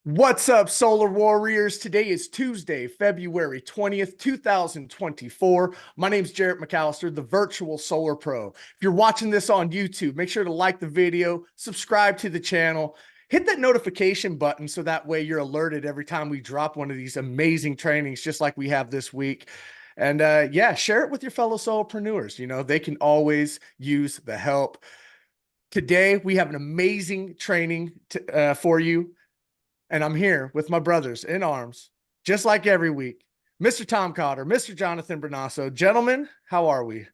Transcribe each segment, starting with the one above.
What's up, Solar Warriors? Today is Tuesday, February 20th, 2024. My name is Jarrett McAllister, the virtual Solar Pro. If you're watching this on YouTube, make sure to like the video, subscribe to the channel, hit that notification button so that way you're alerted every time we drop one of these amazing trainings, just like we have this week. And yeah, share it with your fellow solopreneurs. You know, they can always use the help. Today, we have an amazing training for you. And I'm here with my brothers in arms, just like every week. Mr. Tom Cotter, Mr. Jonathan Bernasso. Gentlemen, how are we?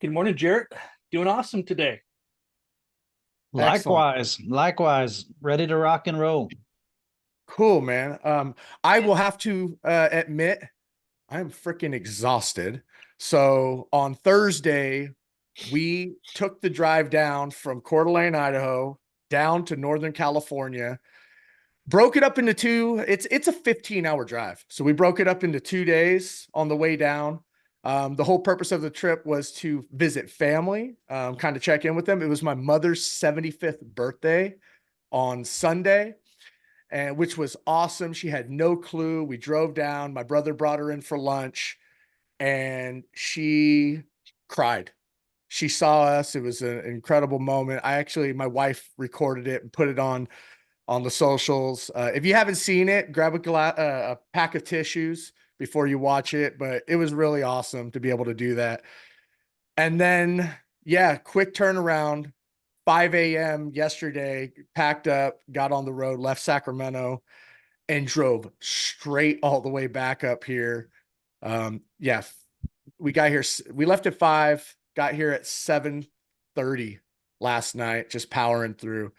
Good morning, Jarrett. Doing awesome today. Excellent. Likewise, ready to rock and roll. Cool, man. I will have to admit, I'm freaking exhausted. So on Thursday, we took the drive down from Coeur d'Alene, Idaho, down to Northern California. Broke it up into two. It's a 15-hour drive. So we broke it up into 2 days on the way down. The whole purpose of the trip was to visit family, kind of check in with them. It was my mother's 75th birthday on Sunday, and which was awesome. She had no clue. We drove down. My brother brought her in for lunch, and she cried. She saw us. It was an incredible moment. My wife recorded it and put it on the socials. If you haven't seen it, grab a pack of tissues before you watch it, but it was really awesome to be able to do that. And then, yeah, quick turnaround, 5 a.m. yesterday, packed up, got on the road, left Sacramento, and drove straight all the way back up here. Yeah, we got here, we left at 5, got here at 7:30 last night, just powering through.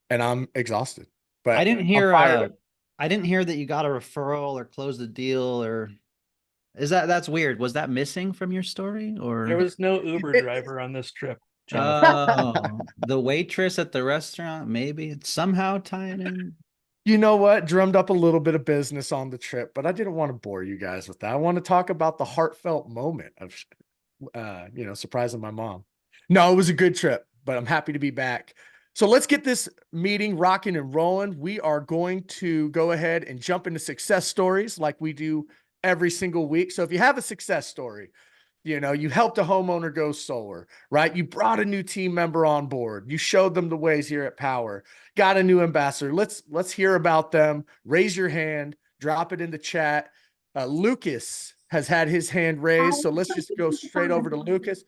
And I'm exhausted, but I didn't I'm hear fired up. I didn't hear that you got a referral or closed the deal, or that's weird. Was that missing from your story, or There was no Uber driver on this trip, Jonathan. oh, the waitress at the restaurant, maybe it's somehow tied in? You know what? Drummed up a little bit of business on the trip, but I didn't want to bore you guys with that. I want to talk about the heartfelt moment of, surprising my mom. No, it was a good trip, but I'm happy to be back. So let's get this meeting rocking and rolling. We are going to go ahead and jump into success stories like we do every single week. So if you have a success story, you helped a homeowner go solar, right? You brought a new team member on board. You showed them the ways here at Powur, got a new ambassador. Let's hear about them. Raise your hand, drop it in the chat. Lucas has had his hand raised. So let's just go straight over to Lucas.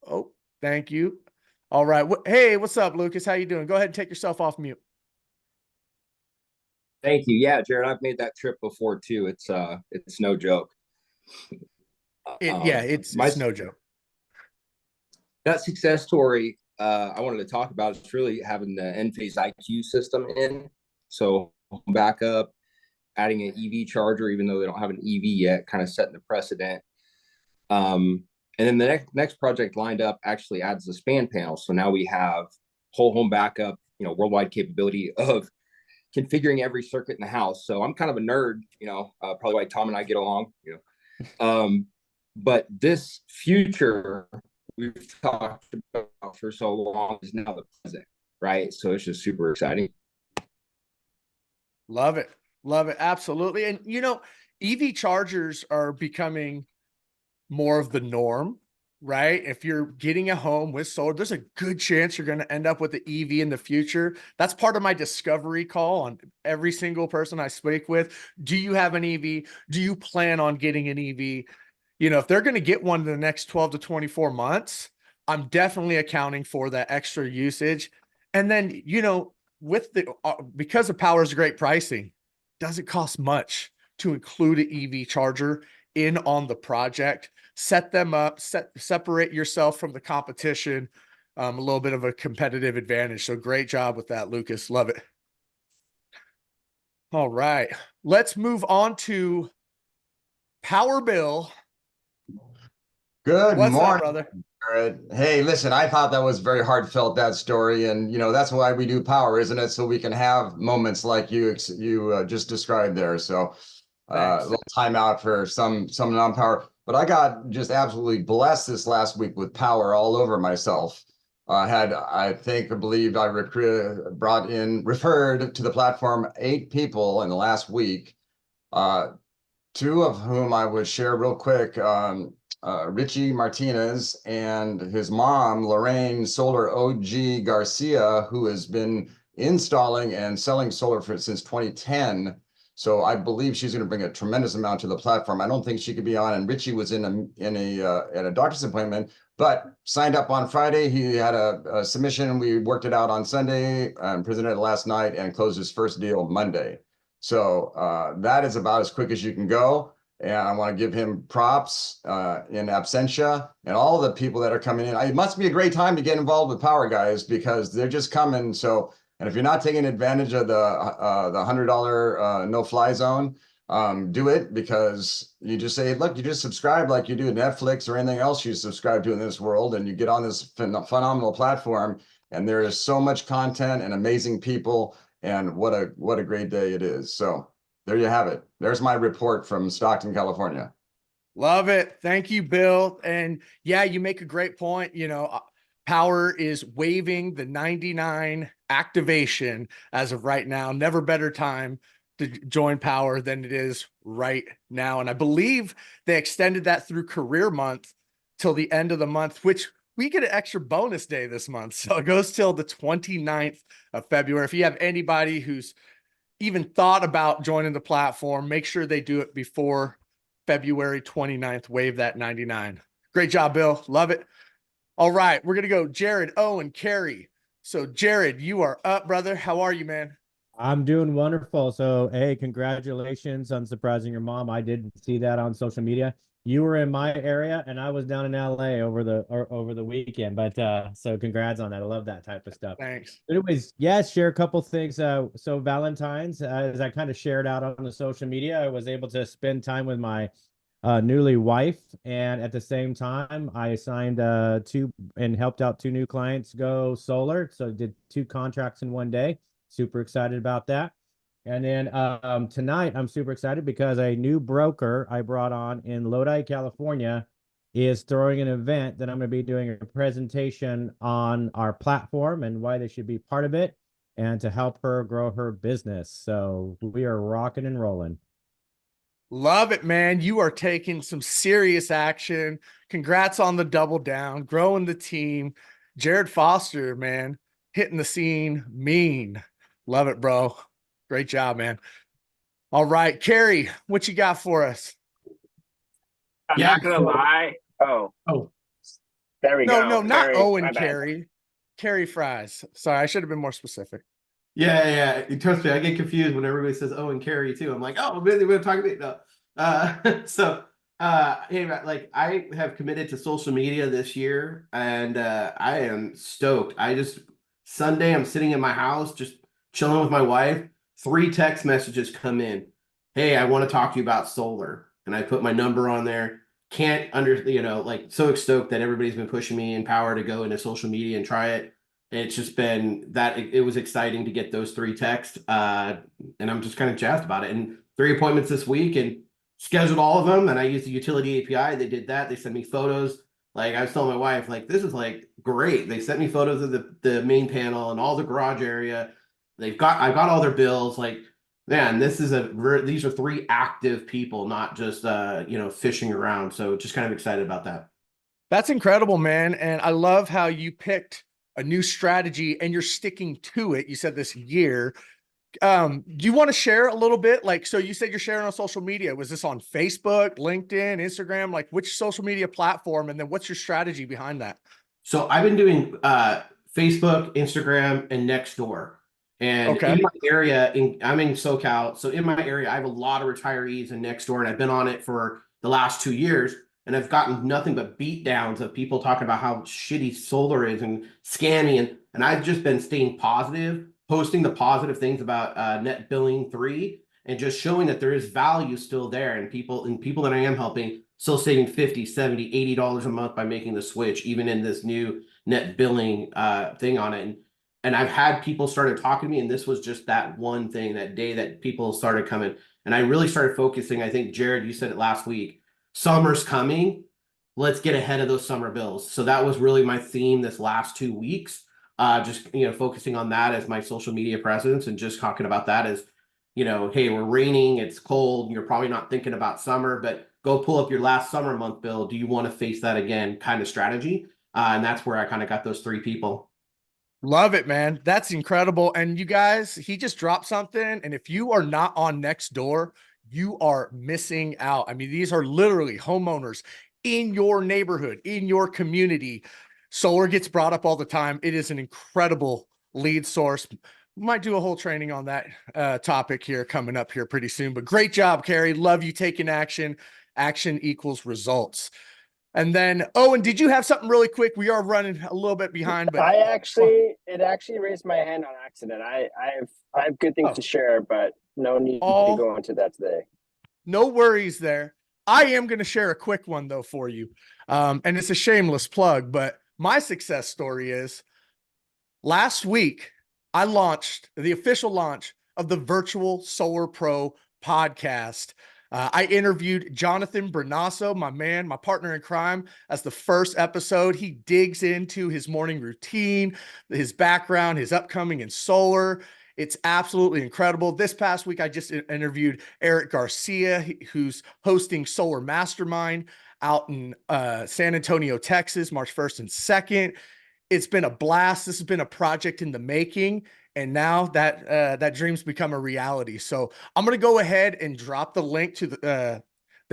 Oh, thank you. All right. Hey, what's up, Lucas? How you doing? Go ahead and take yourself off mute. Thank you. Yeah, Jared, I've made that trip before too. It's no joke. It's no joke. That success story I wanted to talk about is really having the Enphase IQ system in. So backup, adding an EV charger, even though they don't have an EV yet, kind of setting the precedent. And then the next project lined up actually adds the span panel. So now we have whole home backup, worldwide capability of configuring every circuit in the house. So I'm kind of a nerd, probably why Tom and I get along, but this future we've talked about for so long is now the present, right? So it's just super exciting. Love it. Love it. Absolutely. And, EV chargers are becoming more of the norm, right? If you're getting a home with solar, there's a good chance you're going to end up with the EV in the future. That's part of my discovery call on every single person I speak with. Do you have an EV? Do you plan on getting an EV? If they're going to get one in the next 12 to 24 months, I'm definitely accounting for that extra usage. And then, with because of Powur's great pricing, doesn't cost much to include an EV charger in on the project. Set them up, separate yourself from the competition, a little bit of a competitive advantage. So great job with that, Lucas. Love it. All right, let's move on to Powur Bill. Good What's morning, up, brother? Hey, listen, I thought that was very heartfelt, that story. And, that's why we do Powur, isn't it? So we can have moments like you just described there. So a little time out for some non-Powur. But I got just absolutely blessed this last week with Powur all over myself. I believe I referred to the platform 8 people in the last week. 2 of whom I would share real quick. Richie Martinez and his mom, Lorraine Solar OG Garcia, who has been installing and selling solar since 2010. So I believe she's going to bring a tremendous amount to the platform. I don't think she could be on. And Richie was at a doctor's appointment, but signed up on Friday. He had a submission. We worked it out on Sunday and presented it last night and closed his first deal Monday. So that is about as quick as you can go. And I want to give him props in absentia and all the people that are coming in. It must be a great time to get involved with Powur, guys, because they're just coming. So, and if you're not taking advantage of the $100 no-fly zone, do it, because you just say, look, you just subscribe like you do Netflix or anything else you subscribe to in this world, and you get on this phenomenal platform, and there is so much content and amazing people, and what a great day it is. So there you have it. There's my report from Stockton, California. Love it. Thank you, Bill. And yeah, you make a great point. You know, Powur is waiving the 99 activation as of right now. Never better time to join Powur than it is right now. And I believe they extended that through career month till the end of the month, which we get an extra bonus day this month. So it goes till the 29th of February. If you have anybody who's even thought about joining the platform, make sure they do it before February 29th. Waive that 99. Great job, Bill. Love it. All right, we're going to go Jared, Owen, Carrie. So Jared, you are up, brother. How are you, man? I'm doing wonderful. So, hey, congratulations on surprising your mom. I did see that on social media. You were in my area and I was down in LA over the weekend, but so congrats on that. I love that type of stuff. Thanks. Anyways, yes, share a couple things. So Valentine's, as I kind of shared out on the social media, I was able to spend time with my newly wife, and at the same time I signed 2 and helped out 2 new clients go solar. So did 2 contracts in one day. Super excited about that. And then tonight I'm super excited because a new broker I brought on in Lodi, California is throwing an event that I'm going to be doing a presentation on our platform and why they should be part of it, and to help her grow her business. So we are rocking and rolling. Love it, man. You are taking some serious action. Congrats on the double down, growing the team. Jared Foster, man, hitting the scene mean. Love it, bro. Great job, man. All right, Carrie, what you got for us? I'm not gonna lie. Oh, there we go. No, not Carrie, Owen my bad. Carrie. Carrie Fries. Sorry, I should have been more specific. Yeah. Trust me, I get confused when everybody says Owen Carrie too. I'm like, oh, we're talking about no. Hey, like, I have committed to social media this year, and I am stoked. Sunday, I'm sitting in my house, just chilling with my wife. 3 text messages come in. Hey, I want to talk to you about solar. And I put my number on there. Like, so stoked that everybody's been pushing me in Powur to go into social media and try it. It's just been that it was exciting to get those 3 texts. And I'm just kind of jazzed about it. And 3 appointments this week, and scheduled all of them. And I used the utility API. They did that. They sent me photos. Like, I was telling my wife, like, this is like great. They sent me photos of the main panel and all the garage area. I've got all their bills. Like, man, these are 3 active people, not just fishing around. So just kind of excited about that. That's incredible, man. And I love how you picked a new strategy and you're sticking to it. You said this year. Do you want to share a little bit? Like, so you said you're sharing on social media. Was this on Facebook, LinkedIn, Instagram? Like, which social media platform? And then what's your strategy behind that? So I've been doing Facebook, Instagram, and Nextdoor. And in my area, I'm in SoCal. So in my area, I have a lot of retirees in Nextdoor, and I've been on it for the last 2 years. And I've gotten nothing but beat downs of people talking about how shitty solar is and scammy. And I've just been staying positive, posting the positive things about net billing 3, and just showing that there is value still there. And people that I am helping still saving $50, $70, $80 a month by making the switch, even in this new net billing thing on it. And I've had people started talking to me, and this was just that one thing that day that people started coming. And I really started focusing. I think, Jared, you said it last week. Summer's coming. let's get ahead of those summer bills. So that was really my theme this last 2 weeks. Just, focusing on that as my social media presence and just talking about that as, hey, we're raining, it's cold, you're probably not thinking about summer, but go pull up your last summer month bill. Do you want to face that again kind of strategy? And that's where I kind of got those 3 people. Love it, man. That's incredible. And you guys, he just dropped something. And if you are not on Nextdoor, you are missing out. I mean, these are literally homeowners in your neighborhood, in your community. Solar gets brought up all the time. It is an incredible lead source. Might do a whole training on that topic here coming up here pretty soon. But great job, Carrie. Love you taking action. Action equals results. And then, Owen, did you have something really quick? We are running a little bit behind, but it actually raised my hand on accident. I have good things to share, but no need to go into that today. No worries there. I am going to share a quick one though for you. And it's a shameless plug, but my success story is last week, I launched the official launch of the Virtual Solar Pro podcast. I interviewed Jonathan Bernasso, my man, my partner in crime, as the first episode. He digs into his morning routine, his background, his upcoming in solar. It's absolutely incredible. This past week, I just interviewed Eric Garcia, who's hosting Solar Mastermind out in San Antonio, Texas, March 1st and 2nd. It's been a blast. This has been a project in the making. And now that dream's become a reality. So I'm going to go ahead and drop the link to the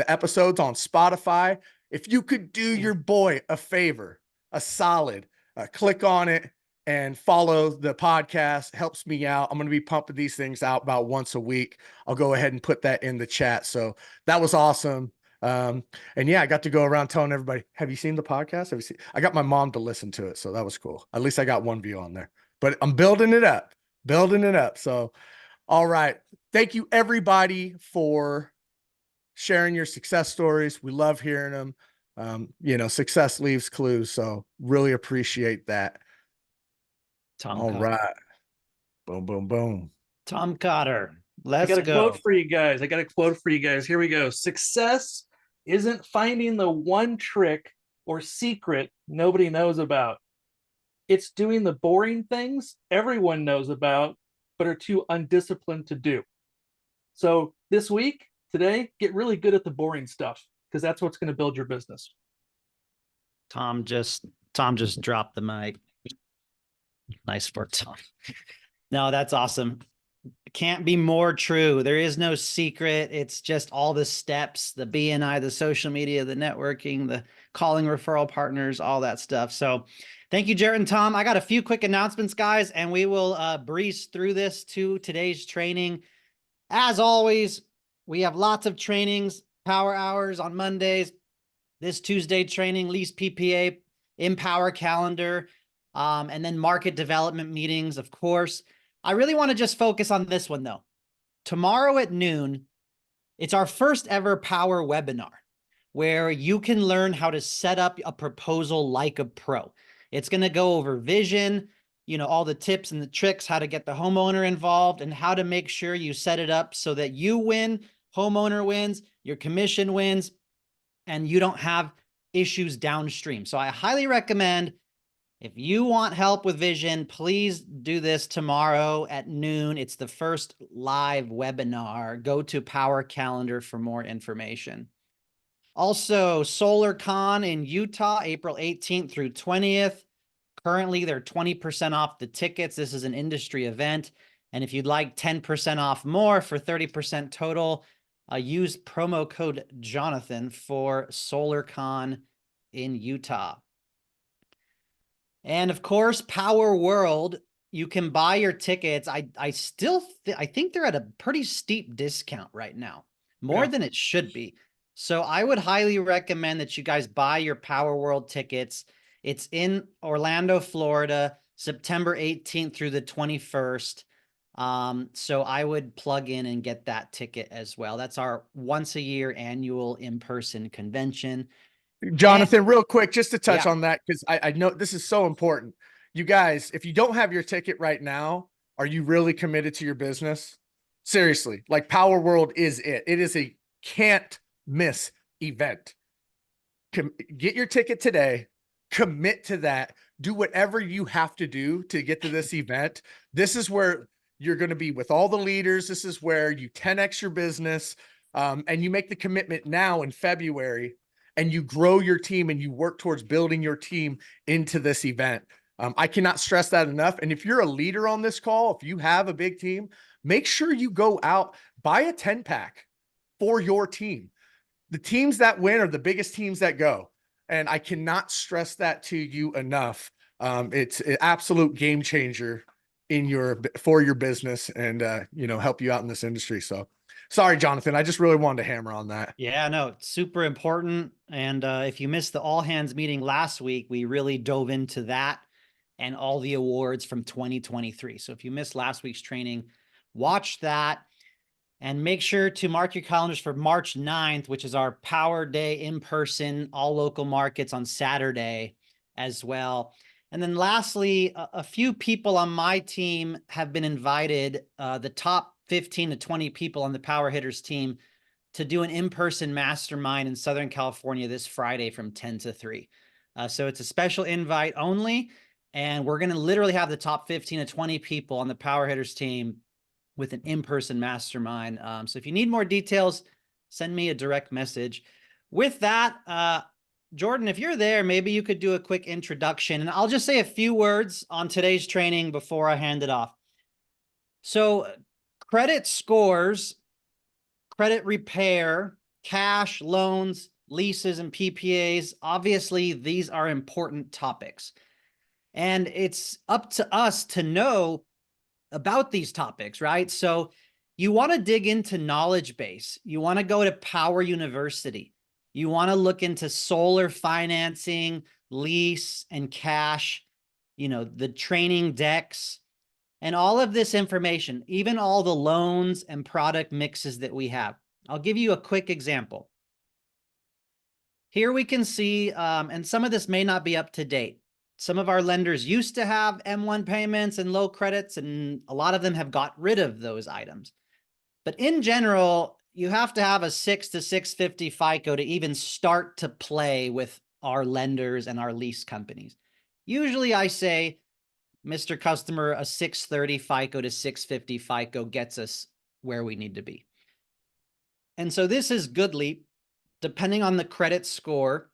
episodes on Spotify. If you could do your boy a favor, a solid, click on it and follow the podcast. Helps me out. I'm going to be pumping these things out about once a week. I'll go ahead and put that in the chat. So that was awesome. And yeah, I got to go around telling everybody, have you seen the podcast? I got my mom to listen to it. So that was cool. At least I got one view on there. But I'm building it up. So, all right. Thank you everybody for sharing your success stories. We love hearing them. Success leaves clues. So really appreciate that. All right. Boom, boom, boom. Tom Cotter. I got a quote for you guys. Here we go. Success isn't finding the one trick or secret nobody knows about. It's doing the boring things everyone knows about, but are too undisciplined to do. So today, get really good at the boring stuff because that's what's going to build your business. Tom just dropped the mic. Nice work, Tom. No, that's awesome. Can't be more true. There is no secret. It's just all the steps, the BNI, the social media, the networking, the calling referral partners, all that stuff. So thank you, Jarrett and Tom. I got a few quick announcements, guys, and we will breeze through this to today's training. As always, we have lots of trainings, power hours on Mondays. This Tuesday training, lease PPA, Empower calendar, and then market development meetings, of course. I really want to just focus on this one, though. Tomorrow at noon, it's our first ever Power webinar where you can learn how to set up a proposal like a pro. It's going to go over vision, all the tips and the tricks, how to get the homeowner involved and how to make sure you set it up so that you win, homeowner wins, your commission wins, and you don't have issues downstream. So I highly recommend, if you want help with vision, please do this tomorrow at noon. It's the first live webinar. Go to Power Calendar for more information. Also, SolarCon in Utah, April 18th through 20th. Currently, they're 20% off the tickets. This is an industry event. And if you'd like 10% off more for 30% total, use promo code Jonathan for SolarCon in Utah. And of course, Power World, you can buy your tickets. I think they're at a pretty steep discount right now, more than it should be. So I would highly recommend that you guys buy your Power World tickets. It's in Orlando, Florida, September 18th through the 21st. So I would plug in and get that ticket as well. That's our once a year annual in-person convention. Jonathan, real quick, just to touch on that, because I know this is so important. You guys, if you don't have your ticket right now, are you really committed to your business? Seriously, like Power World is it. It is a can't miss event. get your ticket today, commit to that, do whatever you have to do to get to this event. This is where you're going to be with all the leaders. This is where you 10x your business, and you make the commitment now in February, and you grow your team and you work towards building your team into this event. I cannot stress that enough. And if you're a leader on this call, if you have a big team, make sure you go out, buy a 10-pack for your team. The teams that win are the biggest teams that go. And I cannot stress that to you enough. It's an absolute game changer for your business and, help you out in this industry. So sorry, Jonathan, I just really wanted to hammer on that. Yeah, no, it's super important. And if you missed the all hands meeting last week, we really dove into that and all the awards from 2023. So if you missed last week's training, watch that and make sure to mark your calendars for March 9th, which is our Powur Day in person, all local markets on Saturday as well. And then lastly, a few people on my team have been invited, the top 15 to 20 people on the Powur Hitters team, to do an in-person mastermind in Southern California this Friday from 10 to 3. So it's a special invite only. And we're going to literally have the top 15 to 20 people on the Powur Hitters team with an in-person mastermind. So if you need more details, send me a direct message. With that, Jordan, if you're there, maybe you could do a quick introduction. And I'll just say a few words on today's training before I hand it off. So credit scores, credit repair, cash, loans, leases, and PPAs, obviously these are important topics. And it's up to us to know about these topics, right? So you want to dig into knowledge base. You want to go to Powur University. You want to look into solar financing, lease, and cash, the training decks, and all of this information, even all the loans and product mixes that we have. I'll give you a quick example. Here we can see, and some of this may not be up to date. Some of our lenders used to have M1 payments and low credits, and a lot of them have got rid of those items. But in general, you have to have a 6 to 650 FICO to even start to play with our lenders and our lease companies. Usually I say, Mr. Customer, a 630 FICO to 650 FICO gets us where we need to be. And so this is goodly. Depending on the credit score,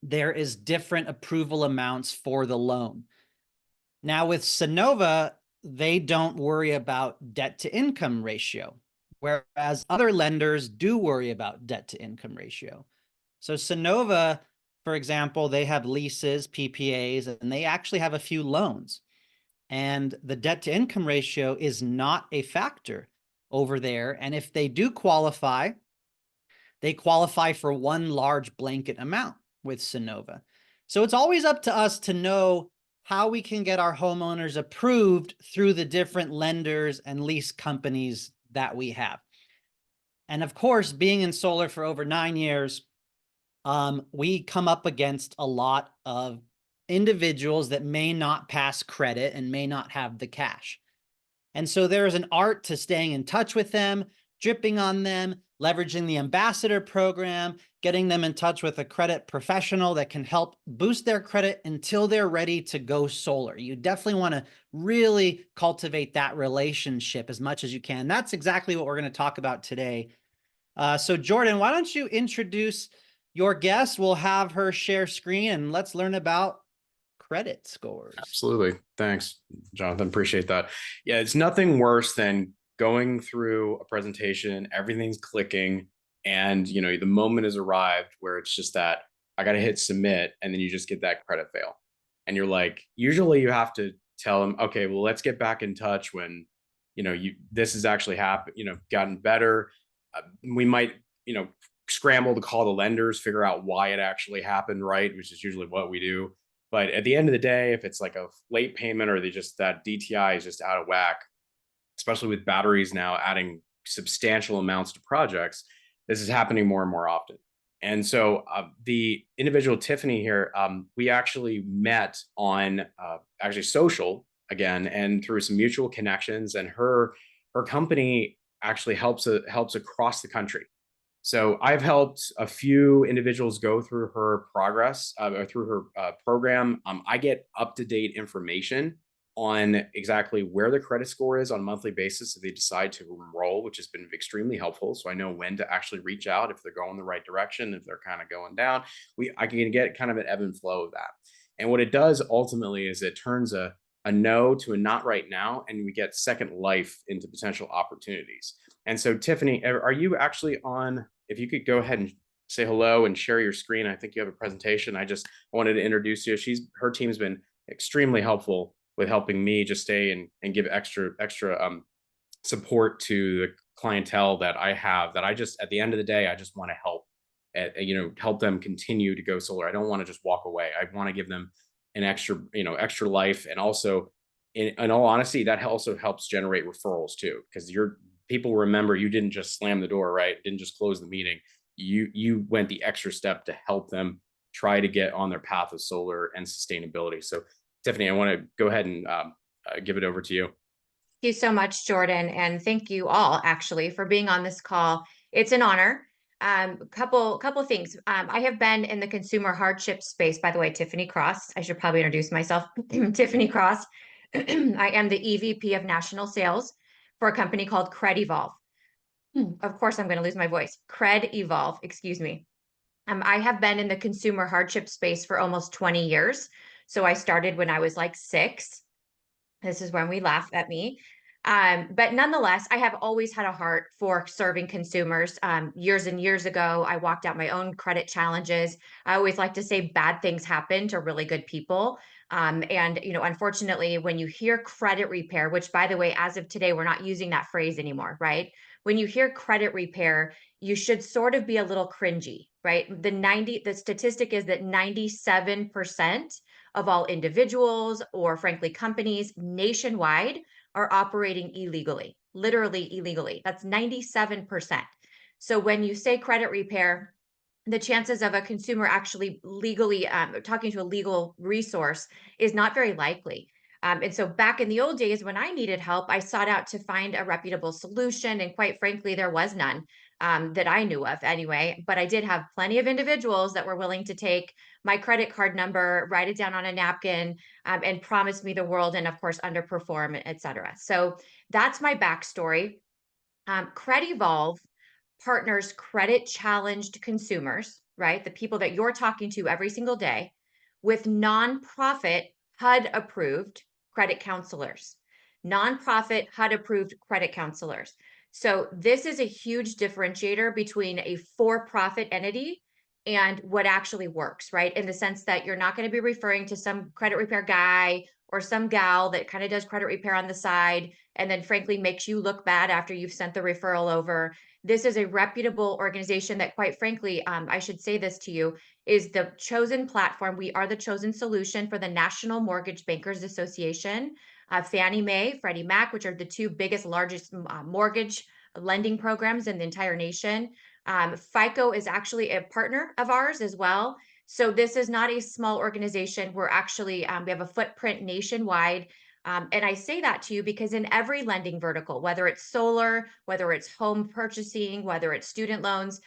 there is different approval amounts for the loan. Now with Sunnova, they don't worry about debt to income ratio, whereas other lenders do worry about debt to income ratio. So Sunnova, for example, they have leases, PPAs, and they actually have a few loans. And the debt to income ratio is not a factor over there. And if they do qualify, they qualify for one large blanket amount with Sunnova. So it's always up to us to know how we can get our homeowners approved through the different lenders and lease companies that we have. And of course, being in solar for over 9 years, we come up against a lot of individuals that may not pass credit and may not have the cash. And so there is an art to staying in touch with them, dripping on them, leveraging the ambassador program, getting them in touch with a credit professional that can help boost their credit until they're ready to go solar. You definitely want to really cultivate that relationship as much as you can. That's exactly what we're going to talk about today. So Jordan, why don't you introduce your guest? We'll have her share screen and let's learn about credit scores. Absolutely. Thanks, Jonathan. Appreciate that. Yeah, it's nothing worse than going through a presentation, everything's clicking, and the moment has arrived where it's just that I got to hit submit, and then you just get that credit fail. And you're like, usually you have to tell them, okay, well, let's get back in touch when, this has actually happened, gotten better. We might, scramble to call the lenders, figure out why it actually happened, right? Which is usually what we do. But at the end of the day, if it's like a late payment or that DTI is just out of whack, especially with batteries now adding substantial amounts to projects, this is happening more and more often. And so the individual Tiffany here, we actually met on actually social again, and through some mutual connections, and her company actually helps across the country. So I've helped a few individuals go through her progress or through her program. I get up-to-date information on exactly where the credit score is on a monthly basis if they decide to enroll, which has been extremely helpful. So I know when to actually reach out if they're going the right direction, if they're kind of going down. I can get kind of an ebb and flow of that. And what it does ultimately is it turns a no to a not right now, and we get second life into potential opportunities. And so, Tiffany, are you actually on? If you could go ahead and say hello and share your screen. I think you have a presentation. I just wanted to introduce you. Her team's been extremely helpful with helping me just stay and give extra support to the clientele that I have. That I just, at the end of the day, I just want to help. Help them continue to go solar. I don't want to just walk away. I want to give them an extra life, and also, in all honesty, that also helps generate referrals too, because people remember you didn't just slam the door, right? Didn't just close the meeting. You went the extra step to help them try to get on their path of solar and sustainability. So, Tiffany, I want to go ahead and give it over to you. Thank you so much, Jordan, and thank you all actually for being on this call. It's an honor. Couple things. I have been in the consumer hardship space. By the way, Tiffany Cross. I should probably introduce myself. Tiffany Cross. I am the EVP of National Sales for a company called CrediVolve. Of course, I'm going to lose my voice. Credevolve, excuse me. I have been in the consumer hardship space for almost 20 years. So I started when I was like 6. This is when we laugh at me. But nonetheless, I have always had a heart for serving consumers. Years and years ago, I walked out my own credit challenges. I always like to say bad things happen to really good people. Unfortunately, when you hear credit repair, which by the way, as of today, we're not using that phrase anymore, right? When you hear credit repair, you should sort of be a little cringy, right? The statistic is that 97% of all individuals, or frankly, companies nationwide, are operating illegally, literally illegally. That's 97%. So when you say credit repair, the chances of a consumer actually legally talking to a legal resource is not very likely. And so back in the old days when I needed help, I sought out to find a reputable solution. And quite frankly, there was none that I knew of anyway. But I did have plenty of individuals that were willing to take my credit card number, write it down on a napkin, and promise me the world, and of course, underperform, et cetera. So that's my backstory. CrediVolve partners credit challenged consumers, right? The people that you're talking to every single day, with nonprofit HUD-approved credit counselors. Nonprofit HUD-approved credit counselors. So this is a huge differentiator between a for-profit entity and what actually works, right? In the sense that you're not going to be referring to some credit repair guy or some gal that kind of does credit repair on the side and then frankly makes you look bad after you've sent the referral over. This is a reputable organization that, quite frankly, I should say this to you, is the chosen platform. We are the chosen solution for the National Mortgage Bankers Association, Fannie Mae, Freddie Mac, which are the two biggest, largest mortgage lending programs in the entire nation. FICO is actually a partner of ours as well. So this is not a small organization. We're actually, we have a footprint nationwide. And I say that to you because in every lending vertical, whether it's solar, whether it's home purchasing, whether it's student loans,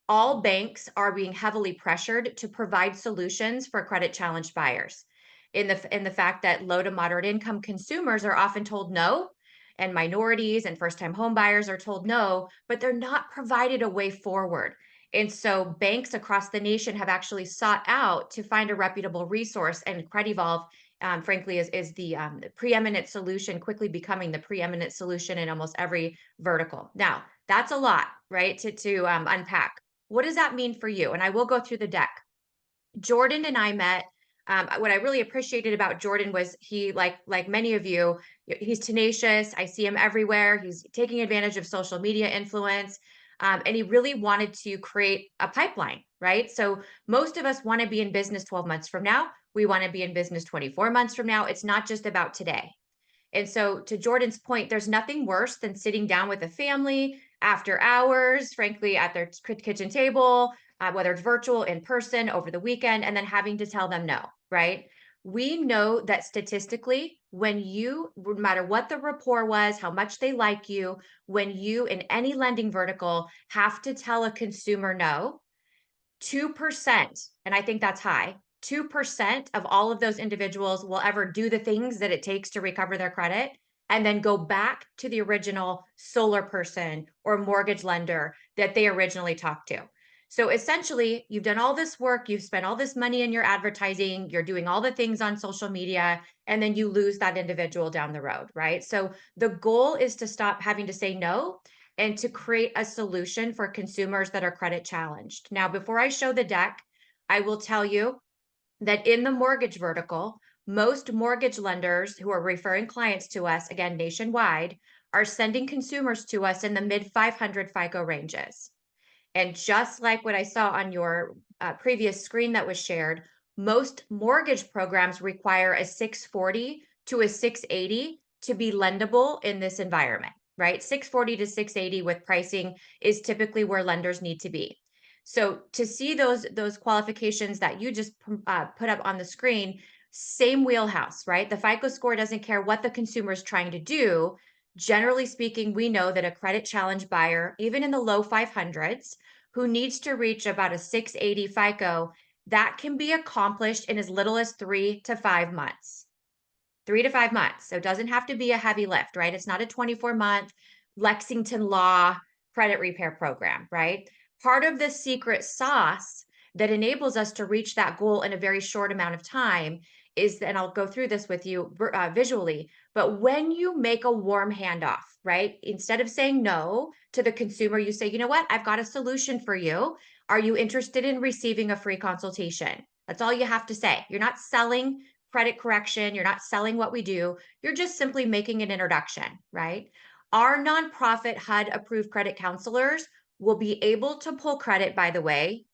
all banks are being heavily pressured to provide solutions for credit challenged buyers. In the fact that low to moderate income consumers are often told no, and minorities and first-time home buyers are told no, but they're not provided a way forward. And so banks across the nation have actually sought out to find a reputable resource, and CrediVolve, frankly, is the preeminent solution, quickly becoming the preeminent solution in almost every vertical. Now, that's a lot, right, to unpack. What does that mean for you? And I will go through the deck. Jordan and I met. What I really appreciated about Jordan was he, like many of you, he's tenacious. I see him everywhere. He's taking advantage of social media influence. And he really wanted to create a pipeline, right? So most of us want to be in business 12 months from now. We want to be in business 24 months from now. It's not just about today. And so to Jordan's point, there's nothing worse than sitting down with a family after hours, frankly, at their kitchen table, whether it's virtual, in person, over the weekend, and then having to tell them no, right? We know that statistically, when you, no matter what the rapport was, how much they like you, when you in any lending vertical have to tell a consumer no, 2%, and I think that's high, 2% of all of those individuals will ever do the things that it takes to recover their credit and then go back to the original solar person or mortgage lender that they originally talked to. So essentially, you've done all this work, you've spent all this money in your advertising, you're doing all the things on social media, and then you lose that individual down the road, right? So the goal is to stop having to say no and to create a solution for consumers that are credit challenged. Now, before I show the deck, I will tell you that in the mortgage vertical, most mortgage lenders who are referring clients to us, again, nationwide, are sending consumers to us in the mid 500 FICO ranges. And just like what I saw on your previous screen that was shared, most mortgage programs require a 640 to a 680 to be lendable in this environment, right? 640 to 680 with pricing is typically where lenders need to be. So to see those qualifications that you just put up on the screen, same wheelhouse, right? The FICO score doesn't care what the consumer is trying to do. Generally speaking, we know that a credit challenge buyer, even in the low 500s, who needs to reach about a 680 FICO, that can be accomplished in as little as 3 to 5 months. 3 to 5 months. So it doesn't have to be a heavy lift, right? It's not a 24-month Lexington Law credit repair program, right? Part of the secret sauce that enables us to reach that goal in a very short amount of time is, and I'll go through this with you visually, but when you make a warm handoff, right? Instead of saying no to the consumer, you say, you know what? I've got a solution for you. Are you interested in receiving a free consultation? That's all you have to say. You're not selling credit correction. You're not selling what we do. You're just simply making an introduction, right? Our nonprofit HUD-approved credit counselors will be able to pull credit, by the way.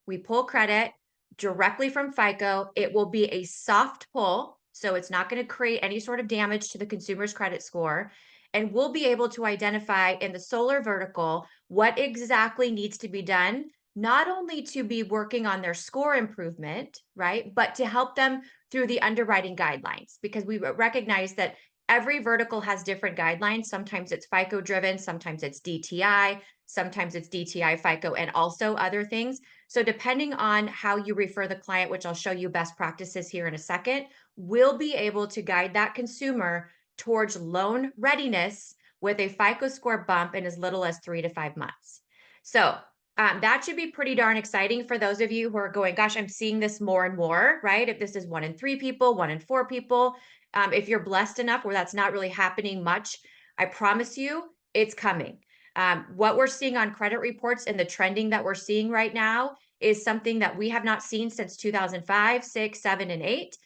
We pull credit directly from FICO. It will be a soft pull, so it's not going to create any sort of damage to the consumer's credit score. And we'll be able to identify in the solar vertical what exactly needs to be done, not only to be working on their score improvement, right, but to help them through the underwriting guidelines, because we recognize that every vertical has different guidelines. Sometimes it's FICO driven, sometimes it's DTI, sometimes it's DTI, FICO, and also other things. So depending on how you refer the client, which I'll show you best practices here in a second, we'll be able to guide that consumer towards loan readiness with a FICO score bump in as little as 3 to 5 months. So that should be pretty darn exciting for those of you who are going, gosh, I'm seeing this more and more, right? If this is 1 in 3 people, 1 in 4 people, if you're blessed enough where that's not really happening much, I promise you it's coming. What we're seeing on credit reports and the trending that we're seeing right now is something that we have not seen since 2005, 6, 7, and 8.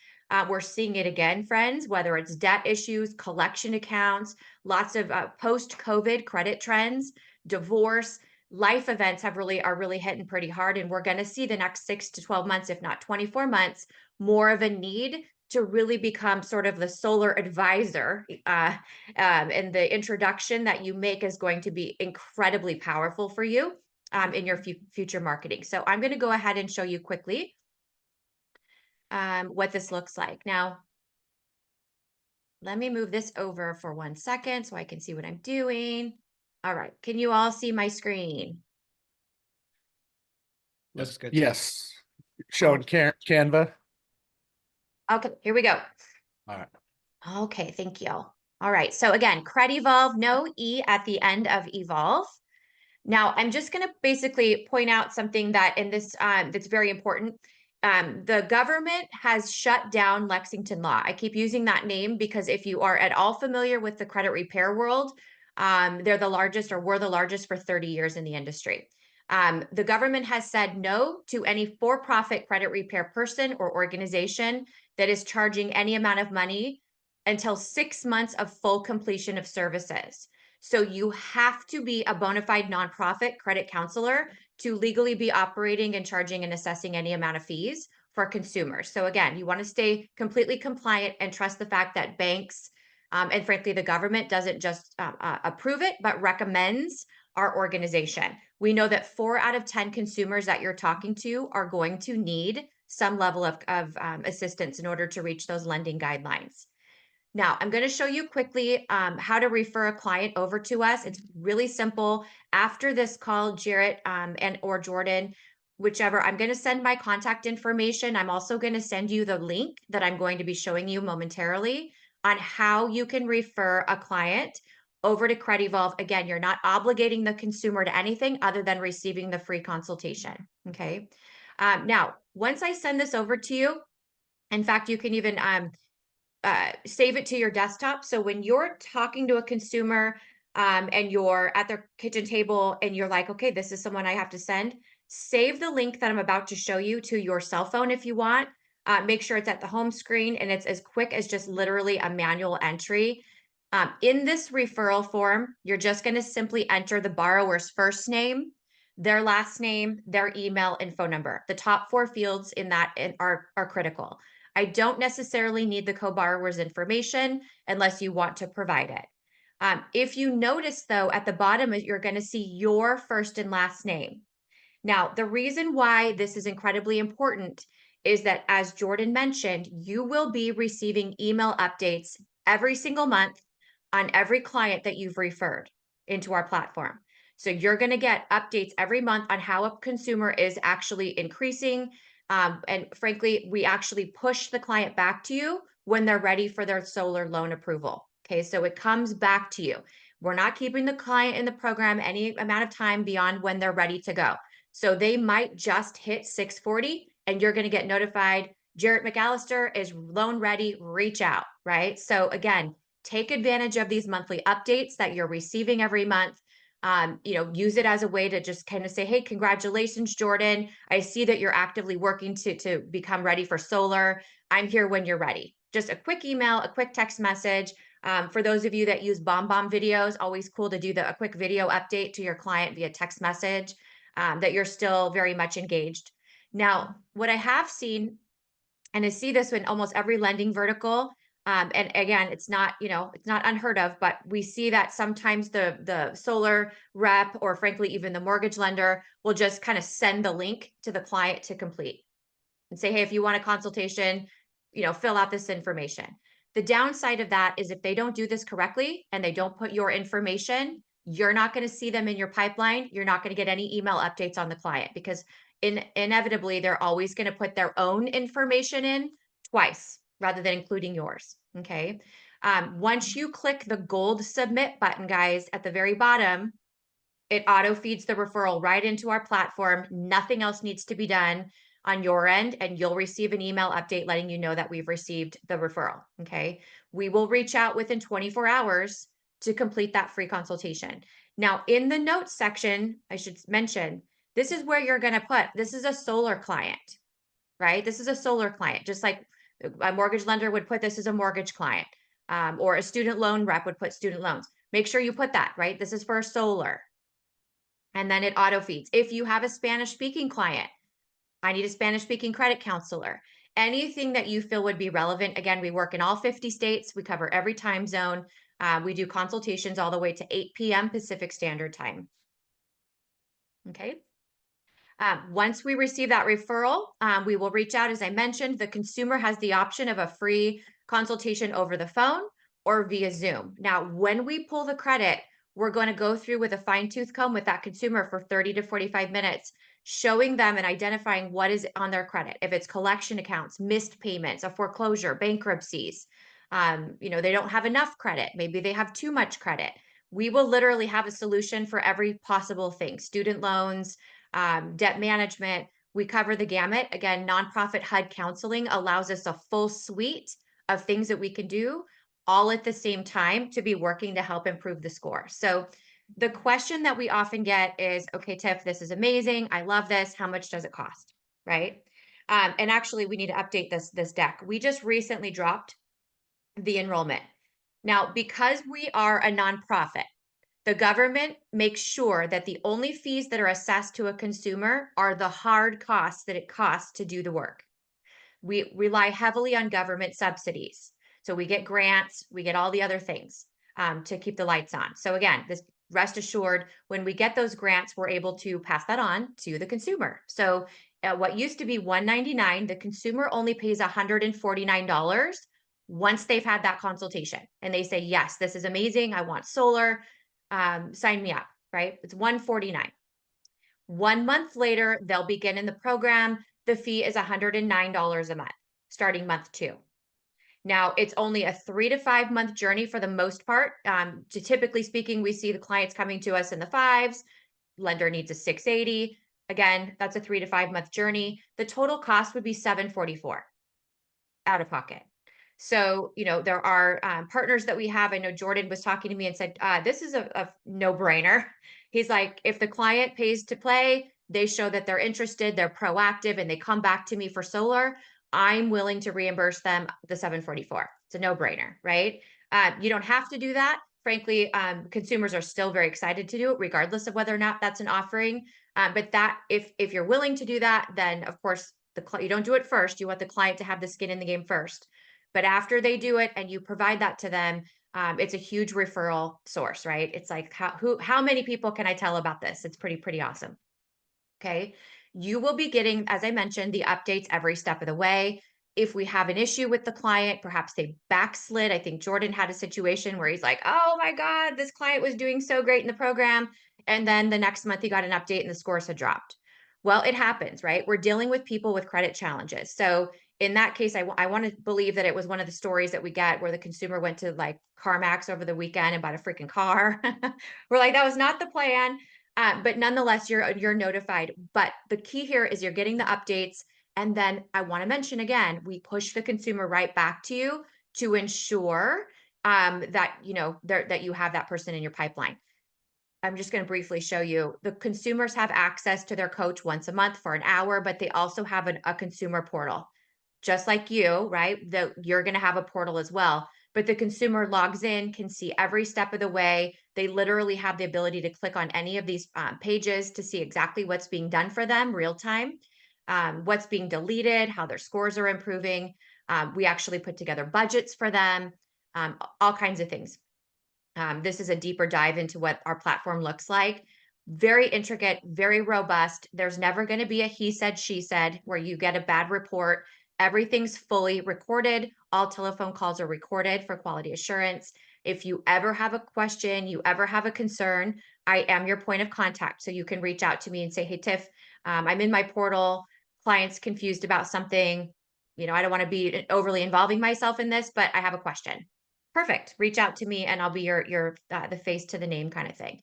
We're seeing it again, friends, whether it's debt issues, collection accounts, lots of post-COVID credit trends, divorce, life events are really hitting pretty hard. And we're going to see the next 6 to 12 months, if not 24 months, more of a need to really become sort of the solar advisor. And the introduction that you make is going to be incredibly powerful for you in your future marketing. So I'm going to go ahead and show you quickly what this looks like. Now, let me move this over for 1 second so I can see what I'm doing. All right. Can you all see my screen? Looks good. Yes. Showing Canva. Okay, here we go. All right. Okay, thank you. All right. So again, CrediVolve, no E at the end of evolve. Now, I'm just going to basically point out something that in this that's very important. The government has shut down Lexington Law. I keep using that name because if you are at all familiar with the credit repair world, they're the largest, or were the largest for 30 years in the industry. The government has said no to any for-profit credit repair person or organization that is charging any amount of money until 6 months of full completion of services. So you have to be a bona fide nonprofit credit counselor to legally be operating and charging and assessing any amount of fees for consumers. So again, you want to stay completely compliant and trust the fact that banks and frankly, the government doesn't just approve it, but recommends our organization. We know that 4 out of 10 consumers that you're talking to are going to need some level of assistance in order to reach those lending guidelines. Now, I'm going to show you quickly how to refer a client over to us. It's really simple. After this call, Jarrett and or Jordan, whichever, I'm going to send my contact information. I'm also going to send you the link that I'm going to be showing you momentarily on how you can refer a client over to CrediVolve. Again, you're not obligating the consumer to anything other than receiving the free consultation. Okay. Now, once I send this over to you, in fact, you can even save it to your desktop. So when you're talking to a consumer and you're at their kitchen table and you're like, okay, this is someone I have to send, save the link that I'm about to show you to your cell phone if you want. Make sure it's at the home screen and it's as quick as just literally a manual entry. In this referral form, you're just going to simply enter the borrower's first name, their last name, their email, and phone number. The top 4 fields in that are critical. I don't necessarily need the co-borrower's information unless you want to provide it. If you notice though, at the bottom, you're going to see your first and last name. Now, the reason why this is incredibly important is that, as Jordan mentioned, you will be receiving email updates every single month on every client that you've referred into our platform. So you're going to get updates every month on how a consumer is actually increasing. And frankly, we actually push the client back to you when they're ready for their solar loan approval. Okay, so it comes back to you. We're not keeping the client in the program any amount of time beyond when they're ready to go. So they might just hit 640 and you're going to get notified, Jarrett McAllister is loan ready, reach out, right? So again, take advantage of these monthly updates that you're receiving every month. Use it as a way to just kind of say, hey, congratulations, Jordan. I see that you're actively working to become ready for solar. I'm here when you're ready. Just a quick email, a quick text message. For those of you that use BombBomb videos, always cool to do a quick video update to your client via text message, that you're still very much engaged. Now, what I have seen, and I see this in almost every lending vertical, and again, it's not unheard of, but we see that sometimes the solar rep or frankly, even the mortgage lender will just kind of send the link to the client to complete and say, hey, if you want a consultation, fill out this information. The downside of that is if they don't do this correctly and they don't put your information, you're not going to see them in your pipeline. You're not going to get any email updates on the client because inevitably they're always going to put their own information in twice rather than including yours. Okay. Once you click the gold submit button, guys, at the very bottom, it auto feeds the referral right into our platform. Nothing else needs to be done on your end, and you'll receive an email update letting you know that we've received the referral. Okay. We will reach out within 24 hours to complete that free consultation. Now, in the notes section, I should mention, this is where you're going to put, this is a solar client, right? This is a solar client, just like a mortgage lender would put this as a mortgage client, or a student loan rep would put student loans. Make sure you put that, right? This is for solar. And then it auto feeds. If you have a Spanish speaking client, I need a Spanish speaking credit counselor. Anything that you feel would be relevant. Again, we work in all 50 states. We cover every time zone. We do consultations all the way to 8 p.m. Pacific Standard Time. Okay. Once we receive that referral, we will reach out. As I mentioned, the consumer has the option of a free consultation over the phone or via Zoom. Now, when we pull the credit, we're going to go through with a fine-tooth comb with that consumer for 30 to 45 minutes, showing them and identifying what is on their credit. If it's collection accounts, missed payments, a foreclosure, bankruptcies, they don't have enough credit. Maybe they have too much credit. We will literally have a solution for every possible thing. Student loans, debt management, we cover the gamut. Again, nonprofit HUD counseling allows us a full suite of things that we can do all at the same time to be working to help improve the score. So the question that we often get is, okay, Tiff, this is amazing. I love this. How much does it cost? Right. And actually we need to update this deck. We just recently dropped the enrollment. Now, because we are a nonprofit, the government makes sure that the only fees that are assessed to a consumer are the hard costs that it costs to do the work. We rely heavily on government subsidies. So we get grants, we get all the other things to keep the lights on. So again, rest assured, when we get those grants, we're able to pass that on to the consumer. So what used to be $199, the consumer only pays $149 once they've had that consultation and they say, yes, this is amazing. I want solar. Sign me up, right? It's $149. 1 month later, they'll begin in the program. The fee is $109 a month, starting month 2. Now, it's only a 3 to 5 month journey for the most part. Typically speaking, we see the clients coming to us in the 5s. Lender needs a 680. Again, that's a 3 to 5 month journey. The total cost would be $744 out of pocket. So, there are partners that we have. I know Jordan was talking to me and said, this is a no-brainer. He's like, if the client pays to play, they show that they're interested, they're proactive, and they come back to me for solar, I'm willing to reimburse them the $744. It's a no-brainer, right? You don't have to do that. Frankly, consumers are still very excited to do it, regardless of whether or not that's an offering. But that, if you're willing to do that, then of course, you don't do it first. You want the client to have the skin in the game first. But after they do it and you provide that to them, it's a huge referral source, right? It's like, how many people can I tell about this? It's pretty awesome. Okay. You will be getting, as I mentioned, the updates every step of the way. If we have an issue with the client, perhaps they backslid. I think Jordan had a situation where he's like, oh my God, this client was doing so great in the program. And then the next month he got an update and the scores had dropped. Well, it happens, right? We're dealing with people with credit challenges. So in that case, I want to believe that it was one of the stories that we get where the consumer went to like CarMax over the weekend and bought a freaking car. We're like, that was not the plan. But nonetheless, you're notified. But the key here is you're getting the updates. And then I want to mention again, we push the consumer right back to you to ensure that that you have that person in your pipeline. I'm just going to briefly show you. The consumers have access to their coach once a month for an hour, but they also have a consumer portal. Just like you, right? You're going to have a portal as well. But the consumer logs in, can see every step of the way. They literally have the ability to click on any of these pages to see exactly what's being done for them real time, what's being deleted, how their scores are improving. We actually put together budgets for them, all kinds of things. This is a deeper dive into what our platform looks like. Very intricate, very robust. There's never going to be a he said, she said, where you get a bad report. Everything's fully recorded. All telephone calls are recorded for quality assurance. If you ever have a question, you ever have a concern, I am your point of contact. So you can reach out to me and say, hey, Tiff, I'm in my portal. Client's confused about something. I don't want to be overly involving myself in this, but I have a question. Perfect. Reach out to me and I'll be your the face to the name kind of thing.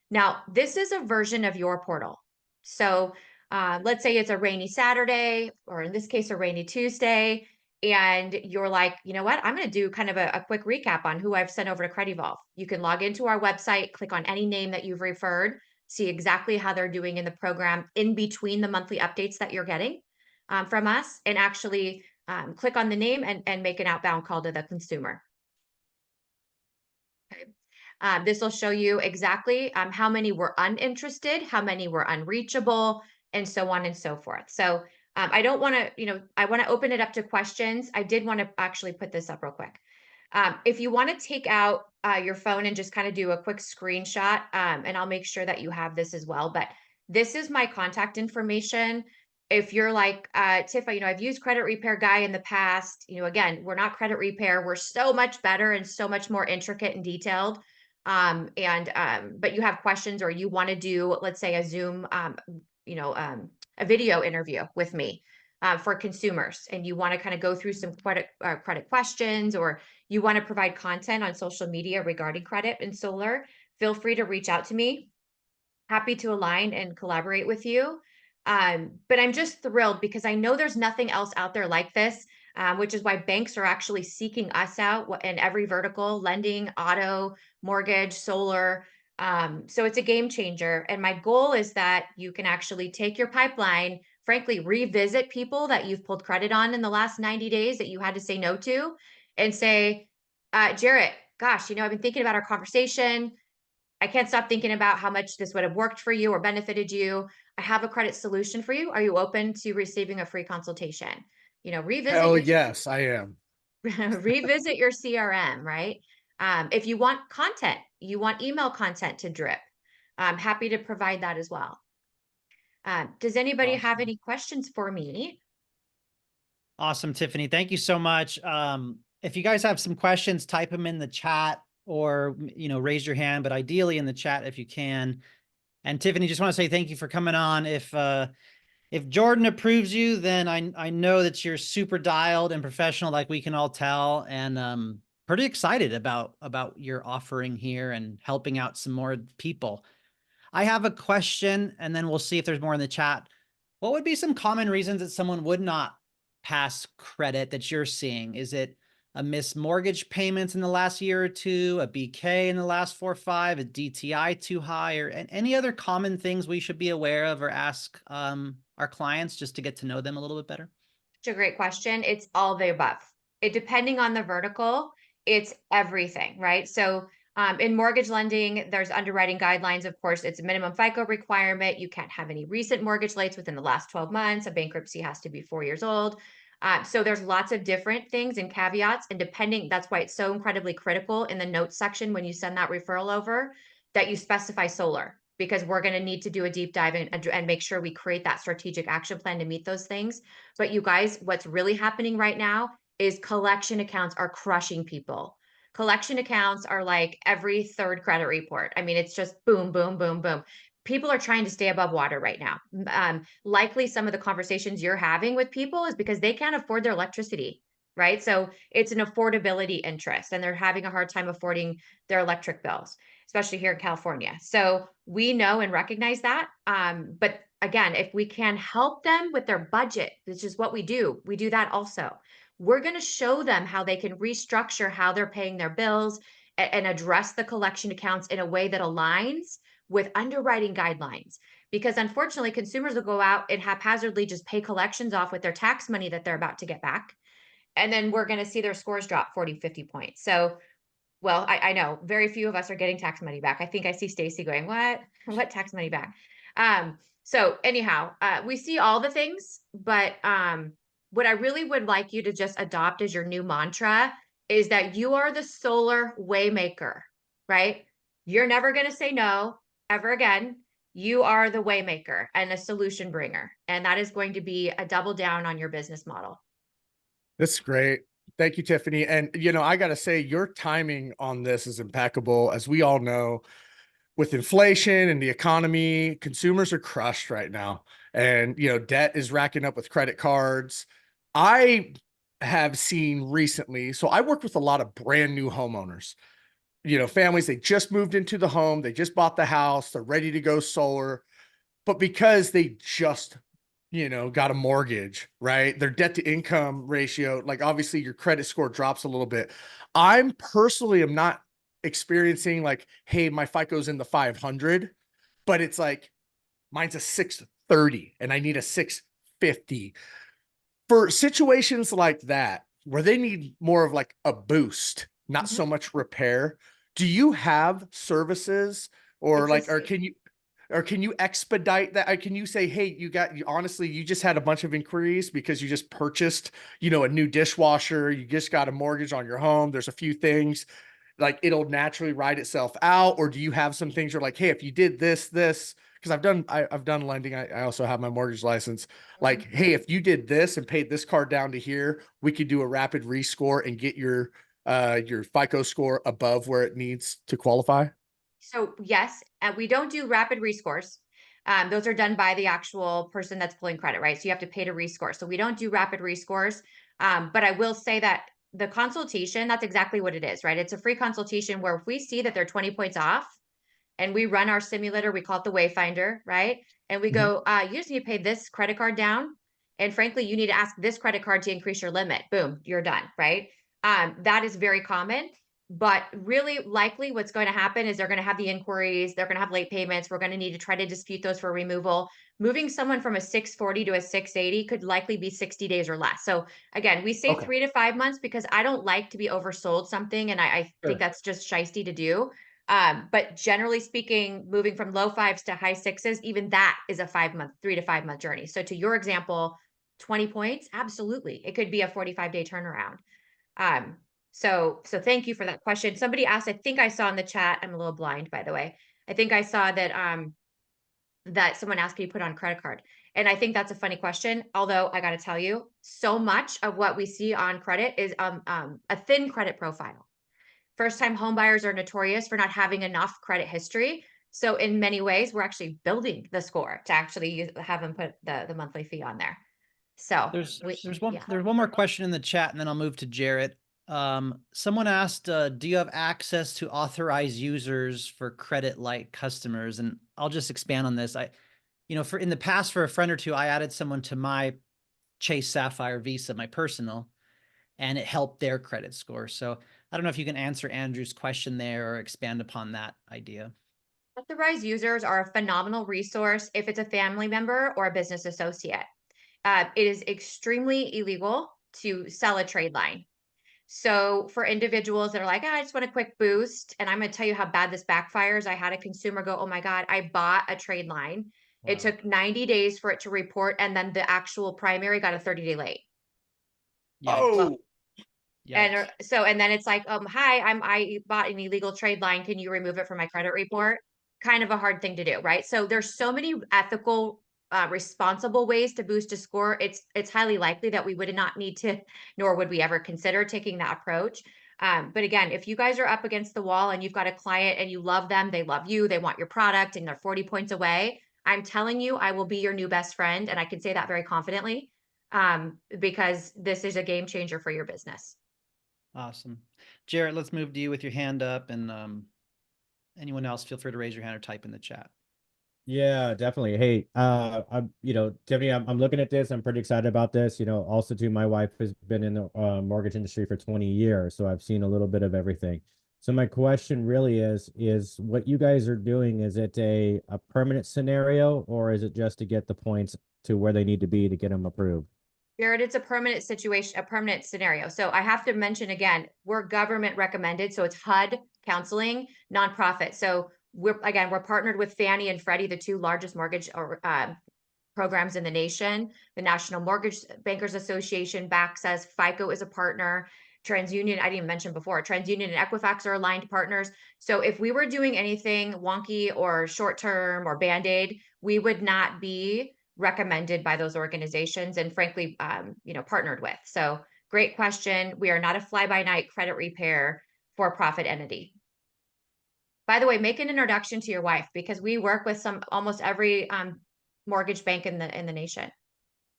Now, this is a version of your portal. So let's say it's a rainy Saturday, or in this case, a rainy Tuesday, and you're like, you know what? I'm going to do kind of a quick recap on who I've sent over to CrediVolve. You can log into our website, click on any name that you've referred, see exactly how they're doing in the program in between the monthly updates that you're getting from us, and actually click on the name and make an outbound call to the consumer. Okay. This will show you exactly how many were uninterested, how many were unreachable, and so on and so forth. So I don't want to, I want to open it up to questions. I did want to actually put this up real quick. If you want to take out your phone and just kind of do a quick screenshot, and I'll make sure that you have this as well, but this is my contact information. If you're like, Tiff, I've used Credit Repair Guy in the past, again, we're not credit repair. We're so much better and so much more intricate and detailed. But you have questions, or you want to do, let's say, a Zoom, a video interview with me for consumers, and you want to kind of go through some credit questions, or you want to provide content on social media regarding credit and solar, feel free to reach out to me. Happy to align and collaborate with you. But I'm just thrilled because I know there's nothing else out there like this, which is why banks are actually seeking us out in every vertical: lending, auto, mortgage, solar. So it's a game changer. And my goal is that you can actually take your pipeline, frankly, revisit people that you've pulled credit on in the last 90 days that you had to say no to, and say, Jarrett, gosh, I've been thinking about our conversation. I can't stop thinking about how much this would have worked for you or benefited you. I have a credit solution for you. Are you open to receiving a free consultation? Revisit. Oh, yes, I am. Revisit your CRM, right? If you want content, you want email content to drip, I'm happy to provide that as well. Does anybody have any questions for me? Awesome, Tiffany. Thank you so much. If you guys have some questions, type them in the chat or, raise your hand, but ideally in the chat if you can. And Tiffany, just want to say thank you for coming on. If Jordan approves you, then I know that you're super dialed and professional, like we can all tell, and pretty excited about your offering here and helping out some more people. I have a question, and then we'll see if there's more in the chat. What would be some common reasons that someone would not pass credit that you're seeing? Is it a missed mortgage payments in the last year or two, a BK in the last 4 or 5, a DTI too high, or any other common things we should be aware of or ask our clients just to get to know them a little bit better? It's a great question. It's all the above. Depending on the vertical, it's everything, right? So in mortgage lending, there's underwriting guidelines. Of course, it's a minimum FICO requirement. You can't have any recent mortgage rates within the last 12 months. A bankruptcy has to be 4 years old. So there's lots of different things and caveats, and that's why it's so incredibly critical in the notes section when you send that referral over that you specify solar, because we're going to need to do a deep dive and make sure we create that strategic action plan to meet those things. But you guys, what's really happening right now is collection accounts are crushing people. Collection accounts are like every third credit report. I mean, it's just boom, boom, boom, boom. People are trying to stay above water right now. Likely some of the conversations you're having with people is because they can't afford their electricity, right? So it's an affordability interest, and they're having a hard time affording their electric bills, especially here in California. So we know and recognize that. But again, if we can help them with their budget, which is what we do that also. We're going to show them how they can restructure how they're paying their bills and address the collection accounts in a way that aligns with underwriting guidelines. Because unfortunately, consumers will go out and haphazardly just pay collections off with their tax money that they're about to get back. And then we're going to see their scores drop 40, 50 points. So, well, I know very few of us are getting tax money back. I think I see Stacy going, what tax money back? So anyhow, we see all the things, but what I really would like you to just adopt as your new mantra is that you are the solar waymaker, right? You're never going to say no ever again. You are the waymaker and a solution bringer. And that is going to be a double down on your business model. That's great. Thank you, Tiffany. And, I got to say, your timing on this is impeccable. As we all know, with inflation and the economy, consumers are crushed right now. And, debt is racking up with credit cards. I have seen recently, so I work with a lot of brand new homeowners, families, they just moved into the home, they just bought the house, they're ready to go solar, but because they just got a mortgage, right? Their debt to income ratio, like obviously your credit score drops a little bit. I'm personally am not experiencing like, hey, my FICO's in the 500, but it's like mine's a 630 and I need a 650. For situations like that, where they need more of like a boost, not so much repair, do you have services or can you expedite that? Can you say, hey, honestly, you just had a bunch of inquiries because you just purchased, a new dishwasher, you just got a mortgage on your home. There's a few things like it'll naturally write itself out. Or do you have some things you're like, hey, if you did this, because I've done lending. I also have my mortgage license. Like, hey, if you did this and paid this card down to here, we could do a rapid rescore and get your FICO score above where it needs to qualify. So yes, we don't do rapid rescores. Those are done by the actual person that's pulling credit, right? So you have to pay to rescore. So we don't do rapid rescores. But I will say that the consultation, that's exactly what it is, right? It's a free consultation where if we see that they're 20 points off and we run our simulator, we call it the Wayfinder, right? And we go, you just need to pay this credit card down. And frankly, you need to ask this credit card to increase your limit. Boom, you're done, right? That is very common. But really likely what's going to happen is they're going to have the inquiries, they're going to have late payments. We're going to need to try to dispute those for removal. Moving someone from a 640 to a 680 could likely be 60 days or less. So again, we say 3 to 5 months because I don't like to be oversold something. And I think that's just shysty to do. But generally speaking, moving from low 5s to high 6s, even that is a 3 to 5 month journey. So to your example, 20 points, absolutely. It could be a 45-day turnaround. So thank you for that question. Somebody asked, I think I saw in the chat, I'm a little blind, by the way. I think I saw that, that someone asked, can you put on credit card? And I think that's a funny question. Although I got to tell you, so much of what we see on credit is a thin credit profile. First-time home buyers are notorious for not having enough credit history. So in many ways, we're actually building the score to actually have them put the monthly fee on there. So There's yeah. one more question in the chat, and then I'll move to Jarrett. Someone asked, do you have access to authorized users for credit light customers? And I'll just expand on this. For in the past, for a friend or two, I added someone to my Chase Sapphire Visa, my personal, and it helped their credit score. So I don't know if you can answer Andrew's question there or expand upon that idea. Authorized users are a phenomenal resource if it's a family member or a business associate. It is extremely illegal to sell a trade line. So for individuals that are like, I just want a quick boost, and I'm going to tell you how bad this backfires. I had a consumer go, oh my God, I bought a trade line. Wow. It took 90 days for it to report, and then the actual primary got a 30-day late. Oh. And then it's like, hi, I bought an illegal trade line. Can you remove it from my credit report? Kind of a hard thing to do, right? So there's so many ethical, responsible ways to boost a score. It's highly likely that we would not need to, nor would we ever consider taking that approach. But again, if you guys are up against the wall and you've got a client and you love them, they love you, they want your product, and they're 40 points away, I'm telling you, I will be your new best friend. And I can say that very confidently, because this is a game changer for your business. Awesome. Jarrett, let's move to you with your hand up, and anyone else, feel free to raise your hand or type in the chat. Yeah, definitely. Hey, I'm, Tiffany, I'm looking at this. I'm pretty excited about this. Also too, my wife has been in the mortgage industry for 20 years, so I've seen a little bit of everything. So my question really is what you guys are doing, is it a permanent scenario, or is it just to get the points to where they need to be to get them approved? Jared, it's a permanent situation, a permanent scenario. So I have to mention again, we're government recommended. So it's HUD counseling, nonprofit. So we're partnered with Fannie and Freddie, the two largest mortgage programs in the nation. The National Mortgage Bankers Association backs us. FICO is a partner. TransUnion, I didn't even mention before, TransUnion and Equifax are aligned partners. So if we were doing anything wonky or short-term or Band-Aid, we would not be recommended by those organizations and frankly, partnered with. So great question. We are not a fly-by-night credit repair for-profit entity. By the way, make an introduction to your wife, because we work with almost every mortgage bank in the nation.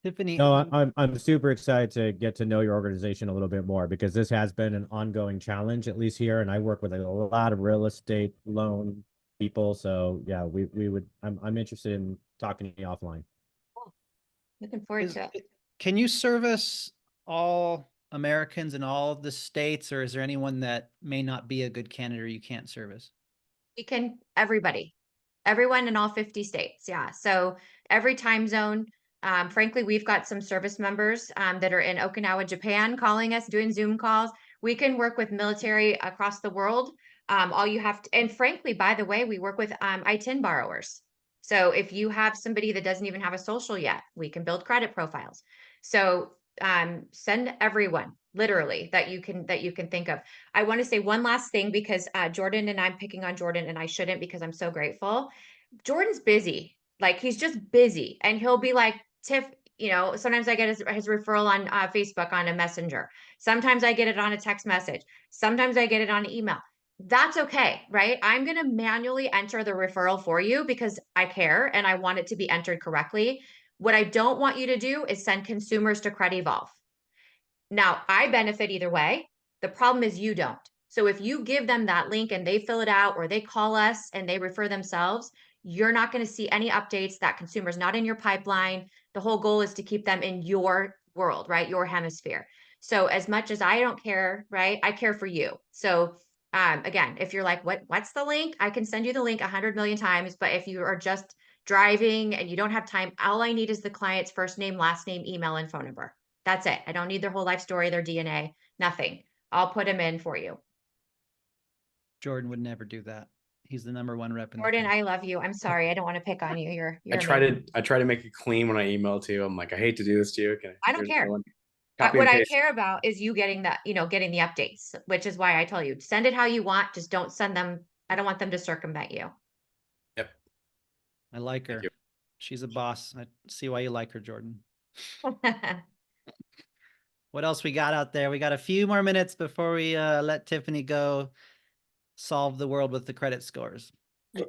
Tiffany. No, I'm super excited to get to know your organization a little bit more, because this has been an ongoing challenge, at least here. And I work with a lot of real estate loan people. So yeah, I'm interested in talking to you offline. Looking forward to it. Can you service all Americans in all of the states, or is there anyone that may not be a good candidate or you can't service? We can, everyone in all 50 states. Yeah. So every time zone. Frankly, we've got some service members that are in Okinawa, Japan, calling us, doing Zoom calls. We can work with military across the world. All you have to, and frankly, by the way, we work with ITIN borrowers. So if you have somebody that doesn't even have a social yet, we can build credit profiles. So send everyone, literally, that you can think of. I want to say one last thing, because Jordan, and I'm picking on Jordan, and I shouldn't, because I'm so grateful. Jordan's busy. Like, he's just busy, and he'll be like, Tiff, sometimes I get his referral on Facebook on a messenger. Sometimes I get it on a text message. Sometimes I get it on email. That's okay, right? I'm going to manually enter the referral for you because I care and I want it to be entered correctly. What I don't want you to do is send consumers to CrediVolve. Now, I benefit either way. The problem is you don't. So if you give them that link and they fill it out, or they call us and they refer themselves, you're not going to see any updates. That consumer's not in your pipeline. The whole goal is to keep them in your world, right? Your hemisphere. So as much as I don't care, right? I care for you. So again, if you're like, what's the link? I can send you the link 100 million times. But if you are just driving and you don't have time, all I need is the client's first name, last name, email, and phone number. That's it. I don't need their whole life story, their DNA, nothing. I'll put them in for you. Jordan would never do that. He's the #1 rep in Jordan, I love you. I'm sorry. I don't want to pick on you. You're I try to make it clean when I email to you. I'm like, I hate to do this to you. I don't care. Copy What and I paste. care about is you getting that, getting the updates, which is why I tell you, send it how you want. Just don't send them. I don't want them to circumvent you. Yep. I like her. Thank you. She's a boss. I see why you like her, Jordan. What else we got out there? We got a few more minutes before we let Tiffany go solve the world with the credit scores.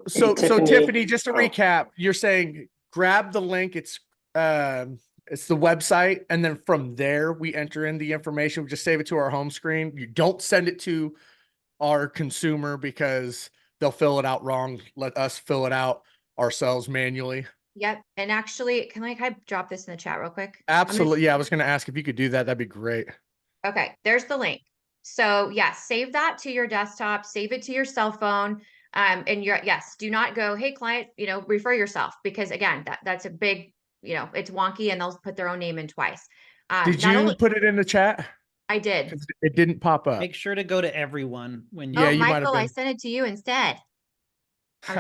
So Tiffany- Tiffany, just to oh. recap, you're saying grab the link. It's the website, and then from there we enter in the information. We just save it to our home screen. You don't send it to our consumer because they'll fill it out wrong. Let us fill it out ourselves manually. Yep. And actually, can I drop this in the chat real quick? Absolutely. Yeah, I was going to ask if you could do that. That'd be great. Okay, there's the link. So yes, save that to your desktop, save it to your cell phone. And yes, do not go, hey client, refer yourself, because again, that's a big, it's wonky and they'll put their own name in twice. Did not you only- put it in the chat? I did. 'Cause it didn't pop up. Make sure to go to everyone when you. Yeah, Oh, you might have Michael, I been. sent it to you instead. I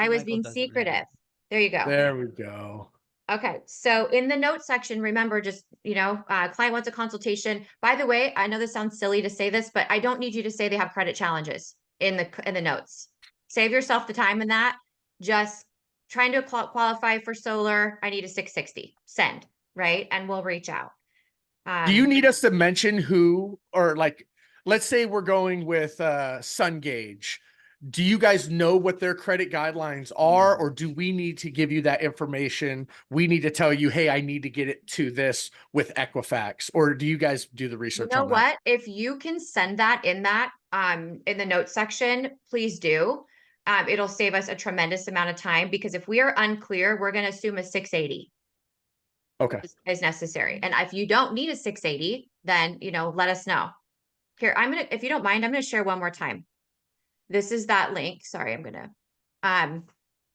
was Michael being doesn't read. secretive. There you go. There we go. Okay, so in the notes section, remember, just, client wants a consultation. By the way, I know this sounds silly to say this, but I don't need you to say they have credit challenges in the notes. Save yourself the time in that. Just trying to qualify for solar. I need a 660. Send, right? And we'll reach out. Do you need us to mention who, or like, let's say we're going with SunGauge. Do you guys know what their credit guidelines are, or do we need to give you that information? We need to tell you, hey, I need to get it to this with Equifax, or do you guys do the You research know on that? what? If you can send that in the notes section, please do. It'll save us a tremendous amount of time, because if we are unclear, we're going to assume a 680 Okay. is necessary. And if you don't need a 680, then, let us know. Here, if you don't mind, I'm going to share one more time. This is that link. Sorry,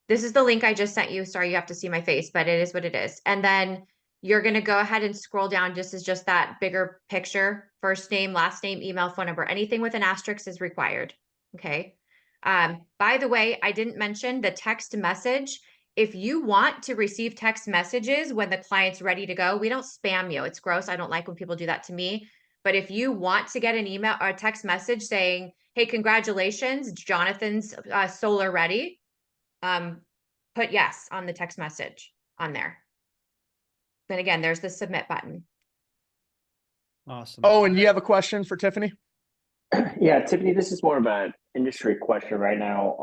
this is the link I just sent you. Sorry, you have to see my face, but it is what it is. And then you're going to go ahead and scroll down. Just that bigger picture, first name, last name, email, phone number, anything with an asterisk is required. Okay. By the way, I didn't mention the text message. If you want to receive text messages when the client's ready to go, we don't spam you. It's gross. I don't like when people do that to me. But if you want to get an email or a text message saying, hey, congratulations, Jonathan's solar ready, put yes on the text message on there. Then again, there's the submit button. Awesome. Oh, and you have a question for Tiffany? Yeah, Tiffany, this is more of an industry question right now.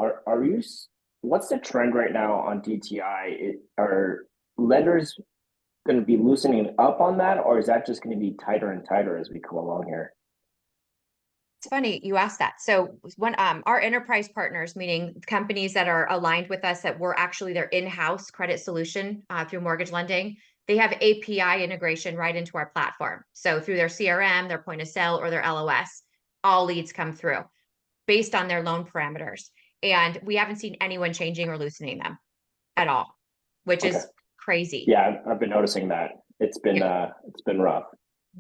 What's the trend right now on DTI? Are lenders going to be loosening up on that, or is that just going to be tighter and tighter as we come along here? It's funny you asked that. So when our enterprise partners, meaning companies that are aligned with us, that we're actually their in-house credit solution through mortgage lending, they have API integration right into our platform. So through their CRM, their point of sale, or their LOS, all leads come through based on their loan parameters. And we haven't seen anyone changing or loosening them at all, which is crazy. Yeah, I've been noticing that. It's been rough.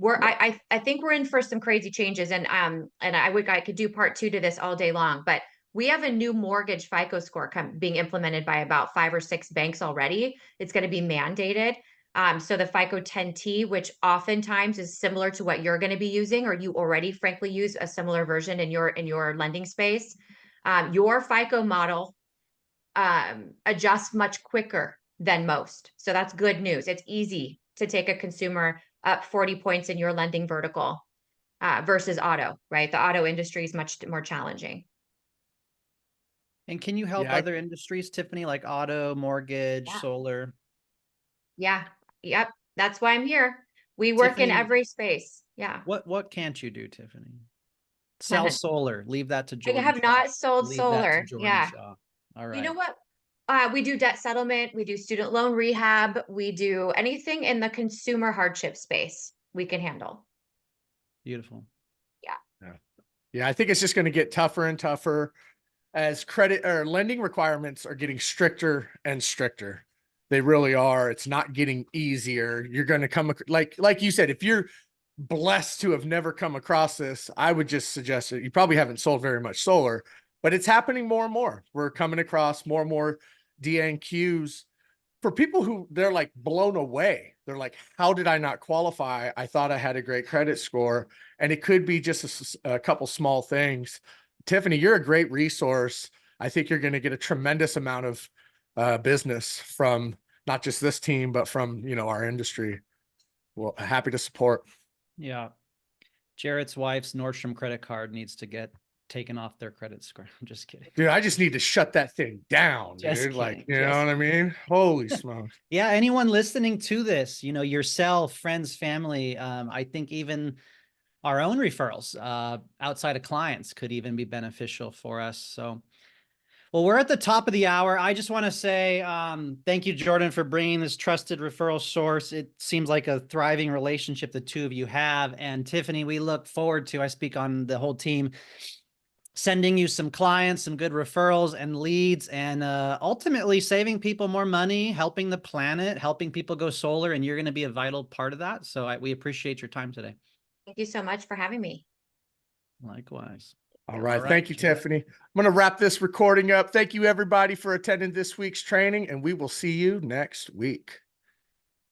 I think we're in for some crazy changes, and I could do part 2 to this all day long, but we have a new mortgage FICO score being implemented by about 5 or 6 banks already. It's going to be mandated. So the FICO 10T, which oftentimes is similar to what you're going to be using, or you already frankly use a similar version in your lending space. Your FICO model adjusts much quicker than most. So that's good news. It's easy to take a consumer up 40 points in your lending vertical versus auto, right? The auto industry is much more challenging. And can you help other industries, Tiffany, like auto, mortgage, solar? Yeah. Yep. That's why I'm here. We work in every space. Yeah. What can't you do, Tiffany? Sell solar. Leave that to I Jordan. have not sold Leave that to solar. Jordan Yeah. Shaw. All right. You know what? We do debt settlement. We do student loan rehab. We do anything in the consumer hardship space we can handle. Beautiful. Yeah, I think it's just going to get tougher and tougher as credit or lending requirements are getting stricter and stricter. They really are. It's not getting easier. You're going to come like you said, if you're blessed to have never come across this, I would just suggest that you probably haven't sold very much solar, but it's happening more and more. We're coming across more and more DNQs for people who they're like blown away. they're like, how did I not qualify? I thought I had a great credit score. And it could be just a couple small things. Tiffany, you're a great resource. I think you're going to get a tremendous amount of business from not just this team, but from, you know, our industry. Well, happy to support. Yeah. Jarrett's wife's Nordstrom credit card needs to get taken off their credit score. I'm just kidding. Dude, I just need to shut that thing down, Just dude. Like, kidding, you know just what I mean? Holy smokes. Yeah, anyone listening to this, you know, yourself, friends, family, I think even our own referrals outside of clients could even be beneficial for us. So, well, we're at the top of the hour. I just want to say thank you, Jordan, for bringing this trusted referral source. It seems like a thriving relationship the two of you have. And Tiffany, we look forward to, I speak on the whole team, sending you some clients, some good referrals and leads, and ultimately saving people more money, helping the planet, helping people go solar. And you're going to be a vital part of that. So we appreciate your time today. Thank you so much for having me. Likewise. All right. right, Thank you, Jarrett. Tiffany. I'm going to wrap this recording up. Thank you, everybody, for attending this week's training, and we will see you next week.